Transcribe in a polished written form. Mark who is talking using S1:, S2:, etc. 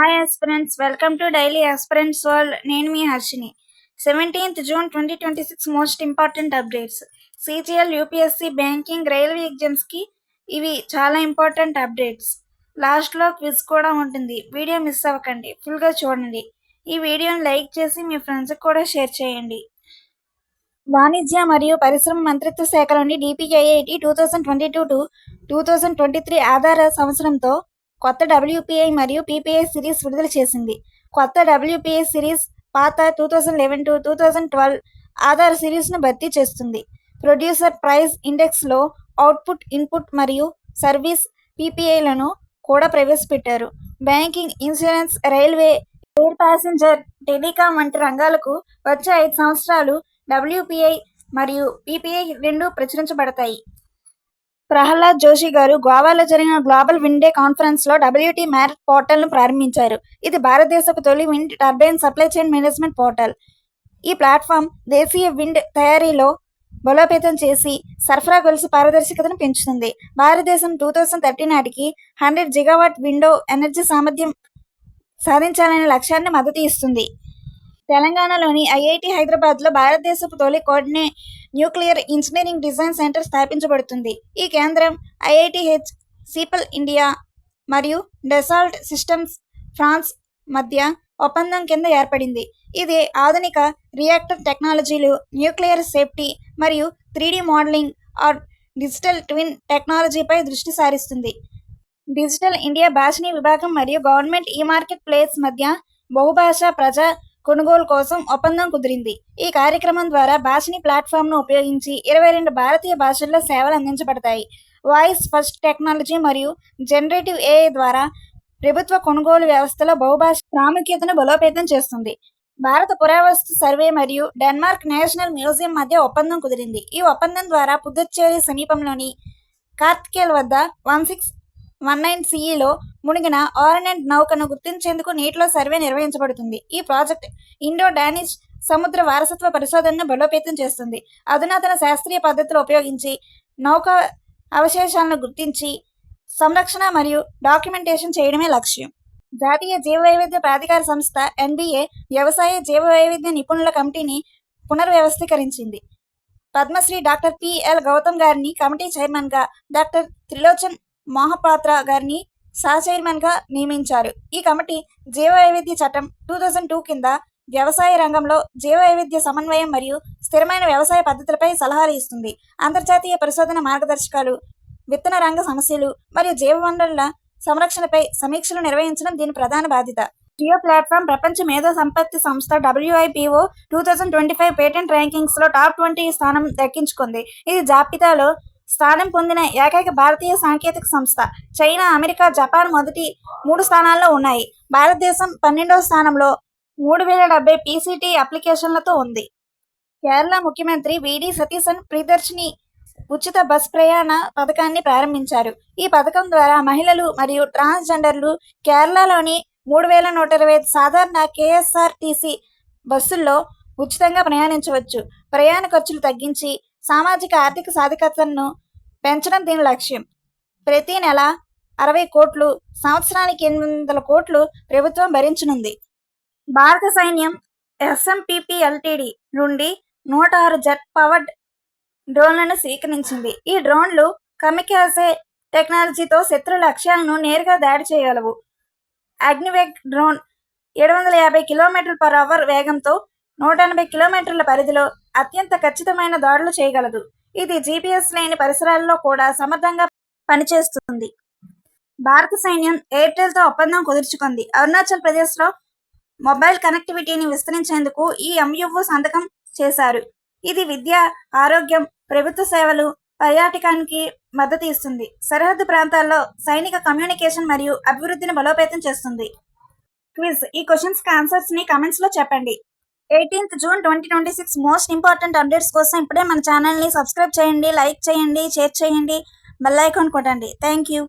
S1: Hi aspirants, welcome to daily aspirants world. నేను మీ Harshini. 17th June 2026 most important updates. CGL, UPSC, banking, railway ఎగ్జామ్స్కి ఇవి చాలా important updates. లాస్ట్లో క్విజ్ కూడా ఉంటుంది. వీడియో మిస్ అవ్వకండి, ఫుల్గా చూడండి. ఈ వీడియోని లైక్ చేసి మీ ఫ్రెండ్స్కి కూడా షేర్ చేయండి. వాణిజ్య మరియు పరిశ్రమ మంత్రిత్వ శాఖలోని డిపిఐఐటి 2022-2023 ఆధార సంవత్సరంతో కొత్త డబ్ల్యూపీఐ మరియు పీపీఐ సిరీస్ విడుదల చేసింది. కొత్త డబ్ల్యూపీఐ సిరీస్ పాత 2011-2012 ఆధార సిరీస్ను భర్తీ చేస్తుంది. ప్రొడ్యూసర్ ప్రైస్ ఇండెక్స్లో అవుట్పుట్, ఇన్పుట్ మరియు సర్వీస్ పీపీఐలను కూడా ప్రవేశపెట్టారు. Banking, insurance, railway, air passenger, telecom వంటి రంగాలకు వచ్చే 5 సంవత్సరాలు డబ్ల్యూపీఐ మరియు పీపీఐ రెండూ ప్రచురించబడతాయి. ప్రహ్లాద్ జోషి గారు గోవాలో జరిగిన గ్లోబల్ విండ్ డే కాన్ఫరెన్స్లో డబ్ల్యూటీ మ్యారెట్ పోర్టల్ను ప్రారంభించారు. ఇది భారతదేశపు తొలి wind turbine supply chain management portal. ఈ ప్లాట్ఫామ్ దేశీయ విండ్ తయారీలో బలోపేతం చేసి సరఫరా గొలుసు పారదర్శకతను పెంచుతుంది. భారతదేశం 2030 నాటికి 100 గిగావాట్ విండో ఎనర్జీ సామర్థ్యం సాధించాలనే లక్ష్యాన్ని మద్దతు ఇస్తుంది. తెలంగాణలోని ఐఐటి హైదరాబాద్లో భారతదేశపు తొలి కోఆర్డినే న్యూక్లియర్ ఇంజనీరింగ్ డిజైన్ సెంటర్ స్థాపించబడుతుంది. ఈ కేంద్రం ఐఐటిహెచ్, సిపల్ ఇండియా మరియు డసాల్ట్ సిస్టమ్స్ ఫ్రాన్స్ మధ్య ఒప్పందం కింద ఏర్పడింది. ఇది ఆధునిక రియాక్టర్ టెక్నాలజీలు, న్యూక్లియర్ సేఫ్టీ మరియు 3D modelling or digital twin టెక్నాలజీపై దృష్టి సారిస్తుంది. డిజిటల్ ఇండియా భాషిని విభాగం మరియు గవర్నమెంట్ ఈ మార్కెట్ ప్లేస్ మధ్య బహుభాషా ప్రజా కొనుగోలు కోసం ఒప్పందం కుదిరింది. ఈ కార్యక్రమం ద్వారా భాషిని ప్లాట్ఫామ్ను ఉపయోగించి 22 భారతీయ భాషల్లో సేవలు అందించబడతాయి. వాయిస్ ఫస్ట్ టెక్నాలజీ మరియు జనరేటివ్ ఏఐ ద్వారా ప్రభుత్వ కొనుగోలు వ్యవస్థలో బహుభాష ప్రాముఖ్యతను బలోపేతం చేస్తుంది. భారత పురావస్తు సర్వే మరియు డెన్మార్క్ నేషనల్ మ్యూజియం మధ్య ఒప్పందం కుదిరింది. ఈ ఒప్పందం ద్వారా పుదుచ్చేరి సమీపంలోని కార్తికేల్ వద్ద 1619 సిఈలో మునిగిన ఆర్నెంట్ నౌకను గుర్తించేందుకు నీటిలో సర్వే నిర్వహించబడుతుంది. ఈ ప్రాజెక్ట్ ఇండో డానిష్ సముద్ర వారసత్వ పరిశోధనను బలోపేతం చేస్తుంది. అధునాతన శాస్త్రీయ పద్ధతులు ఉపయోగించి నౌక అవశేషాలను గుర్తించి సంరక్షణ మరియు డాక్యుమెంటేషన్ చేయడమే లక్ష్యం. జాతీయ జీవవైవిధ్య ప్రాధికార సంస్థ ఎన్బిఏ వ్యవసాయ జీవవైవిధ్య నిపుణుల కమిటీని పునర్వ్యవస్థీకరించింది. పద్మశ్రీ డాక్టర్ పిఎల్ గౌతమ్ గారిని కమిటీ చైర్మన్గా, డాక్టర్ త్రిలోచన్ మోహపాత్ర గారిని సహచైర్మన్గా నియమించారు. ఈ కమిటీ జీవవైవిధ్య చట్టం 2002 కింద వ్యవసాయ రంగంలో జీవవైవిధ్య సమన్వయం మరియు స్థిరమైన వ్యవసాయ పద్ధతులపై సలహాలు ఇస్తుంది. అంతర్జాతీయ పరిశోధన మార్గదర్శకాలు, విత్తన రంగ సమస్యలు మరియు జీవవనరుల సంరక్షణపై సమీక్షలు నిర్వహించడం దీని ప్రధాన బాధ్యత. జియో ప్లాట్ఫామ్ ప్రపంచ మేధో సంపత్తి సంస్థ WIPO 2025 పేటెంట్ ర్యాంకింగ్స్లో టాప్ 20 స్థానం దక్కించుకుంది. ఇది జాబితాలో స్థానం పొందిన ఏకైక భారతీయ సాంకేతిక సంస్థ. చైనా, అమెరికా, జపాన్ మొదటి 3 స్థానాల్లో ఉన్నాయి. భారతదేశం 12వ స్థానంలో 3070 PCT అప్లికేషన్లతో ఉంది. కేరళ ముఖ్యమంత్రి విడి సతీసన్ ప్రియదర్శిని ఉచిత బస్ ప్రయాణ పథకాన్ని ప్రారంభించారు. ఈ పథకం ద్వారా మహిళలు మరియు ట్రాన్స్జెండర్లు కేరళలోని 3125 సాధారణ KSRTC బస్సుల్లో ఉచితంగా ప్రయాణించవచ్చు. ప్రయాణ ఖర్చులు తగ్గించి సామాజిక ఆర్థిక సాధికారతను పెంచడం దీని లక్ష్యం. ప్రతి నెల 60 కోట్లు, సంవత్సరానికి 800 కోట్లు ప్రభుత్వం భరించనుంది. భారత సైన్యం SMPP Ltd నుండి 106 జెట్ పవర్డ్ డ్రోన్లను స్వీకరించింది. ఈ డ్రోన్లు కమికాజే టెక్నాలజీతో శత్రు లక్ష్యాలను నేరుగా దాడి చేయగలవు. అగ్నివేగ్ డ్రోన్ 750 km/h వేగంతో 180 కిలోమీటర్ల పరిధిలో అత్యంత ఖచ్చితమైన దాడులు చేయగలదు. ఇది GPS లేని పరిసరాల్లో కూడా సమర్థంగా పనిచేస్తుంది. భారత సైన్యం ఎయిర్టెల్తో ఒప్పందం కుదుర్చుకుంది. అరుణాచల్ ప్రదేశ్లో మొబైల్ కనెక్టివిటీని విస్తరించేందుకు ఈ MOU సంతకం చేశారు. ఇది విద్య, ఆరోగ్యం, ప్రభుత్వ సేవలు, పర్యాటకానికి మద్దతు ఇస్తుంది. సరిహద్దు ప్రాంతాల్లో సైనిక కమ్యూనికేషన్ మరియు అభివృద్ధిని బలోపేతం చేస్తుంది. క్విజ్. ఈ క్వశ్చన్స్కి ఆన్సర్స్ని కమెంట్స్లో చెప్పండి. 18th June 2026 most important updates కోసం ఇప్పుడే మన ఛానల్ని సబ్స్క్రైబ్ చేయండి, లైక్ చేయండి, షేర్ చేయండి, బెల్ ఐకాన్ కొట్టండి. Thank you.